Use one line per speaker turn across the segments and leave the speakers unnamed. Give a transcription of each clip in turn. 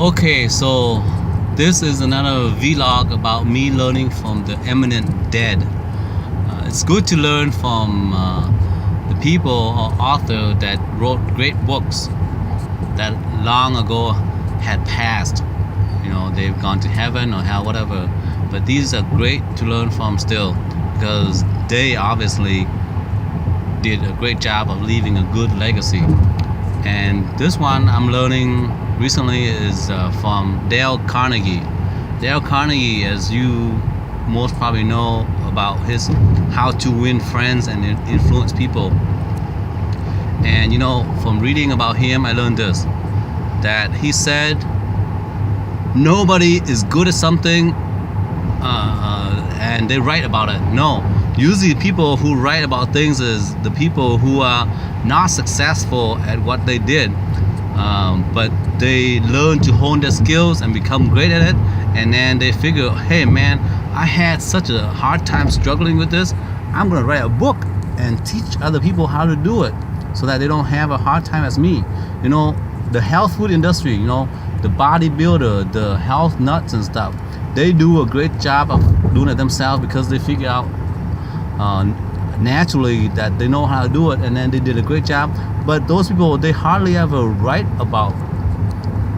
Okay, so this is another vlog about me learning from the eminent dead. It's good to learn from the people or author that wrote great books that long ago had passed. You know, they've gone to heaven or hell, whatever. But these are great to learn from still because they obviously did a great job of leaving a good legacy. And this one I'm learning recently is from Dale Carnegie. Dale Carnegie, as you most probably know about his how to win friends and influence people. And you know, from reading about him, I learned this, that he said nobody is good at something and they write about it. No, usually people who write about things is the people who are not successful at what they did, but they learn to hone their skills and become great at it, and then they figure, hey man, I had such a hard time struggling with this, I'm gonna write a book and teach other people how to do it so that they don't have a hard time as me. You know, the health food industry, you know, the bodybuilder, the health nuts and stuff, they do a great job of doing it themselves because they figure out naturally that they know how to do it, and then they did a great job. But those people, they hardly ever write about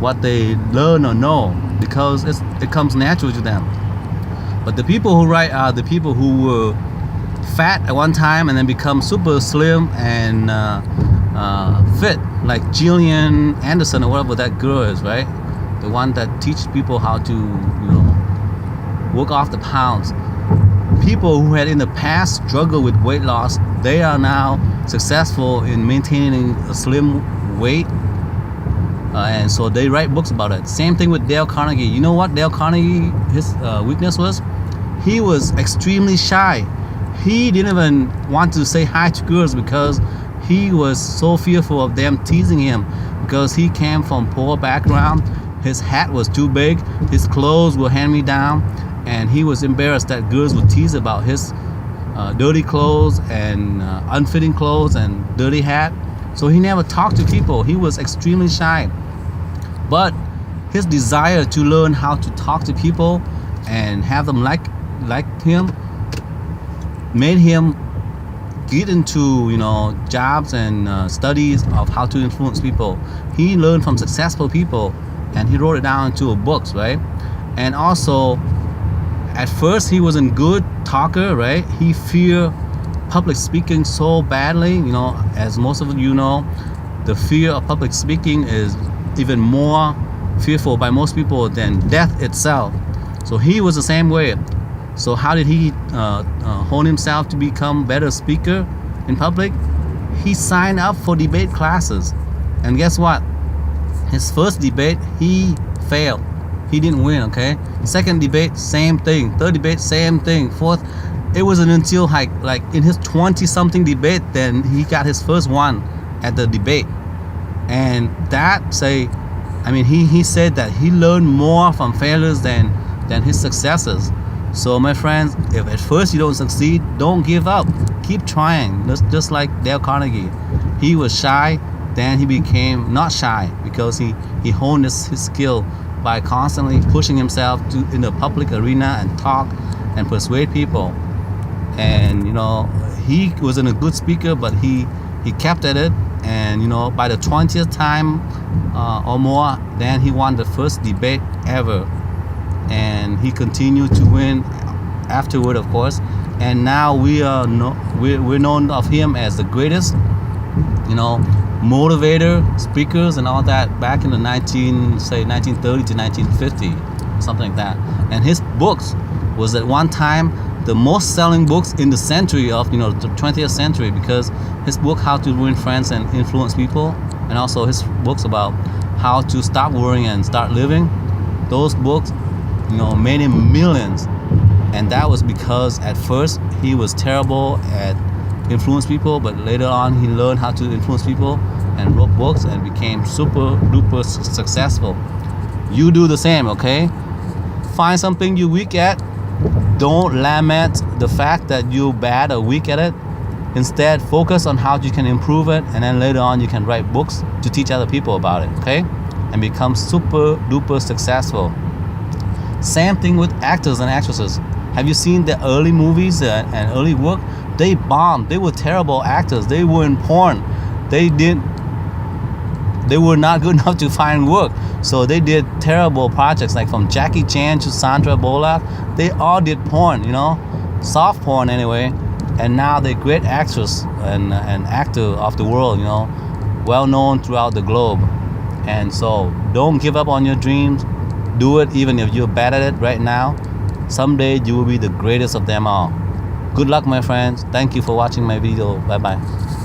what they learn or know because it comes natural to them. But the people who write are the people who were fat at one time and then become super slim and fit, like Gillian Anderson or whatever that girl is, right? The one that teaches people how to, you know, work off the pounds. People who had in the past struggled with weight loss, they are now successful in maintaining a slim weight, and so they write books about it. Same thing with Dale Carnegie. You know what Dale Carnegie, his weakness was? He was extremely shy. He didn't even want to say hi to girls because he was so fearful of them teasing him, because he came from poor background. His hat was too big, his clothes were hand-me-down, and he was embarrassed that girls would tease about his dirty clothes and unfitting clothes and dirty hat. So he never talked to people. He was extremely shy. But his desire to learn how to talk to people and have them like him made him get into, you know, jobs and studies of how to influence people. He learned from successful people and he wrote it down into books, right? And also, at first he wasn't good talker, right? He feared public speaking so badly. You know, as most of you know, the fear of public speaking is even more fearful by most people than death itself. So he was the same way. So how did he hone himself to become better speaker in public? He signed up for debate classes, and guess what? His first debate, he failed. He didn't win, okay? Second debate, same thing. Third debate, same thing. Fourth, it wasn't until like in his 20-something debate then he got his first one at the debate. And he said that he learned more from failures than his successes. So my friends, if at first you don't succeed, don't give up. Keep trying. Just like Dale Carnegie. He was shy, then he became not shy because he honed his skill by constantly pushing himself in the public arena and talk and persuade people. And you know, he wasn't a good speaker, but he kept at it. And you know, by the 20th time or more, then he won the first debate ever. And he continued to win afterward, of course. And now we're known of him as the greatest, you know, motivator, speakers and all that back in the 1930 to 1950, something like that. And his books was at one time the most selling books in the century of, you know, the 20th century, because his book How to Win Friends and Influence People, and also his books about how to stop worrying and start living, those books, you know, made him millions. And that was because at first he was terrible at influence people, but later on he learned how to influence people and wrote books and became super duper successful. You do the same, okay? Find something you're weak at. Don't lament the fact that you're bad or weak at it. Instead, focus on how you can improve it, and then later on you can write books to teach other people about it, okay? and become super duper successful. Same thing with actors and actresses. Have you seen the early movies and early work? They bombed. They were terrible actors. They were in porn. They were not good enough to find work. So they did terrible projects, like from Jackie Chan to Sandra Bullock. They all did porn, soft porn anyway. And now they're great actors and actor of the world, well known throughout the globe. And so don't give up on your dreams. Do it even if you're bad at it right now. Someday you will be the greatest of them all. Good luck, my friends. Thank you for watching my video. Bye bye.